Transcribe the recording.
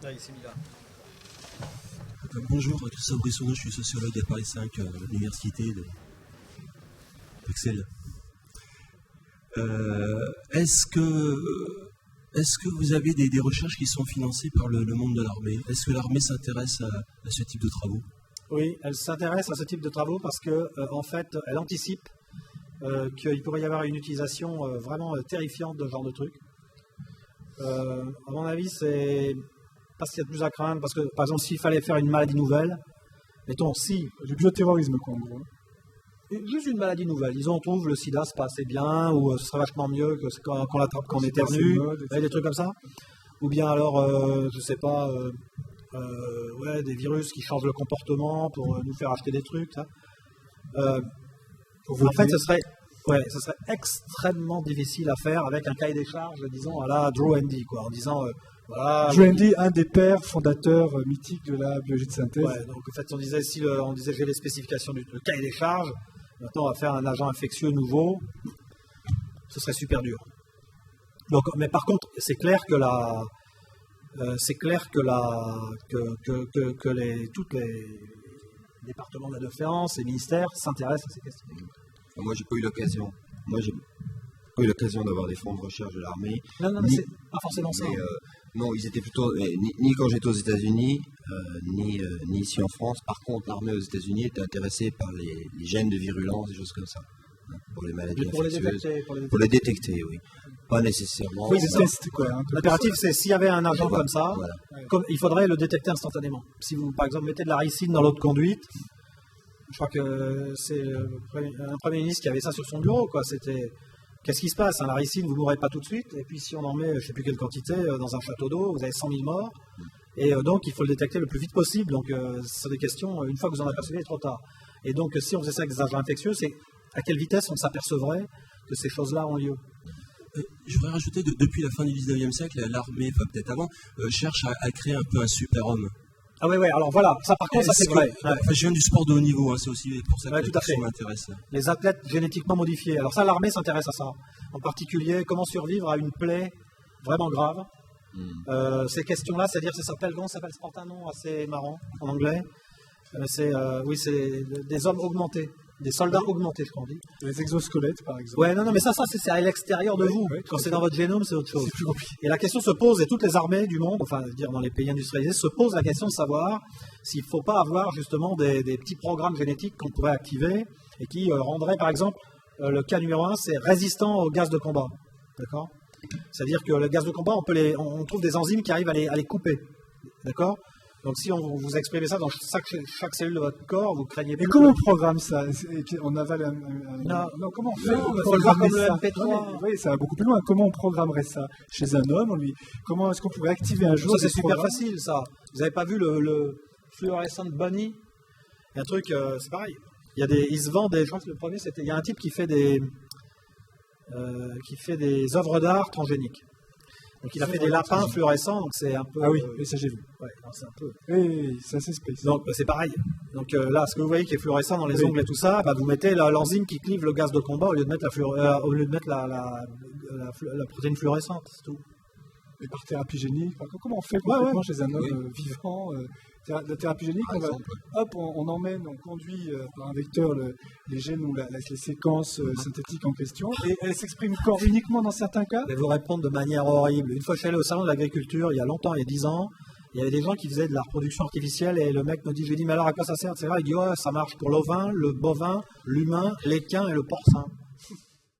Là, ici, là. Bonjour, Christophe Brissonneau, je suis sociologue à Paris 5, à l'université d'Excel. Est-ce que vous avez des recherches qui sont financées par le monde de l'armée? Est-ce que l'armée s'intéresse à ce type de travaux? Oui, elle s'intéresse à ce type de travaux parce que, en fait, elle anticipe qu'il pourrait y avoir une utilisation vraiment terrifiante de ce genre de truc. À mon avis, c'est pas ce qu'il y a de plus à craindre, parce que, par exemple, s'il fallait faire une maladie nouvelle, mettons, si... Du bioterrorisme, quoi, en gros. Juste une maladie nouvelle. Disons, on trouve le sida, c'est pas assez bien, ou ce serait vachement mieux que quand on l'attrape quand on éternue, des trucs comme ça. Ou bien alors, je sais pas, des virus qui changent le comportement pour nous faire acheter des trucs, ça. En fait, ce serait extrêmement difficile à faire avec un cahier des charges, disons, à la Drew Handy, quoi, en disant... voilà, Drew Handy, un des pères fondateurs mythiques de la biologie de synthèse. Ouais, donc en fait, on disait j'ai les spécifications du cahier des charges, maintenant on va faire un agent infectieux nouveau, ce serait super dur. Donc, mais par contre, c'est clair que tous les départements de la défense, les ministères s'intéressent à ces questions. Moi, j'ai pas eu l'occasion. D'avoir des fonds de recherche de l'armée. Non, mais c'est pas forcément ça. Non, ils étaient plutôt ni quand j'étais aux États-Unis, ni ici en France. Par contre, l'armée aux États-Unis était intéressée par les gènes de virulence, des choses comme ça, pour les maladies infectieuses. Pour les détecter, oui. Pas nécessairement. Oui, c'est ça. L'impératif, c'est s'il y avait un agent comme ça, voilà. Il faudrait le détecter instantanément. Si vous, par exemple, mettez de la ricine dans l'eau de conduite, je crois que c'est un Premier ministre qui avait ça sur son bureau, quoi. C'était... Qu'est-ce qui se passe? La ricine, vous ne mourrez pas tout de suite, et puis si on en met, je ne sais plus quelle quantité, dans un château d'eau, vous avez 100 000 morts, et donc il faut le détecter le plus vite possible. Donc c'est des questions, une fois que vous en apercevez, il est trop tard. Et donc si on faisait ça avec des agents infectieux, c'est à quelle vitesse on s'apercevrait que ces choses-là ont lieu? Je voudrais rajouter, depuis la fin du 19e siècle, l'armée, enfin peut-être avant, cherche à créer un peu un super-homme. Ah oui, alors voilà, ça par contre, ça c'est vrai. Je viens du sport de haut niveau, c'est aussi pour ça que ça m'intéresse. Les athlètes génétiquement modifiés. Alors ça, l'armée s'intéresse à ça. En particulier, comment survivre à une plaie vraiment grave. Ces questions-là, c'est-à-dire, ça s'appelle c'est porte un nom assez marrant en anglais. C'est des hommes augmentés. Des soldats augmentés, je crois on dit. Les exosquelettes, par exemple. Ouais, non, mais ça, c'est à l'extérieur de vous. Quand c'est dans votre génome, c'est autre chose. C'est plus compliqué. Et la question se pose, et toutes les armées du monde, enfin, dire dans les pays industrialisés, se posent la question de savoir s'il ne faut pas avoir justement des petits programmes génétiques qu'on pourrait activer et qui rendraient, par exemple, le cas numéro 1, c'est résistant au gaz de combat. D'accord? C'est-à-dire que le gaz de combat, on trouve des enzymes qui arrivent à les couper. D'accord? Donc si on vous exprimez ça dans chaque cellule de votre corps, vous craignez plus. Et comment on programme ça? On avale Non, comment on fait pour programmer ça? Oui, ça va beaucoup plus loin. Comment on programmerait ça chez un homme? Comment est-ce qu'on pourrait activer un jour? Ça, c'est super facile, ça. Vous n'avez pas vu le Fluorescent Bunny? Il y a un truc, c'est pareil. Il se vend je crois que le premier, il y a un type qui fait des œuvres d'art transgéniques. Donc il a fait des lapins fluorescents, donc c'est un peu... Ah oui, et ça j'ai vu. Ouais, c'est un peu... Oui, c'est assez spécial. Donc c'est pareil. Donc là, ce que vous voyez qui est fluorescent dans les ongles et tout ça, vous mettez l'enzyme qui clive le gaz de combat au lieu de mettre la protéine fluorescente, c'est tout. Et par thérapie génique, comment on fait concrètement chez un homme vivant la thérapie génique, on conduit par un vecteur les gènes ou les séquences synthétiques en question, et elles s'expriment uniquement dans certains cas. Je vais vous répondre de manière horrible. Une fois je suis allé au salon de l'agriculture, il y a longtemps, il y a 10 ans, il y avait des gens qui faisaient de la reproduction artificielle, et le mec me dit, je lui dis, mais alors à quoi ça sert? C'est vrai, il dit, ça marche pour l'ovin, le bovin, l'humain, l'équin et le porcin.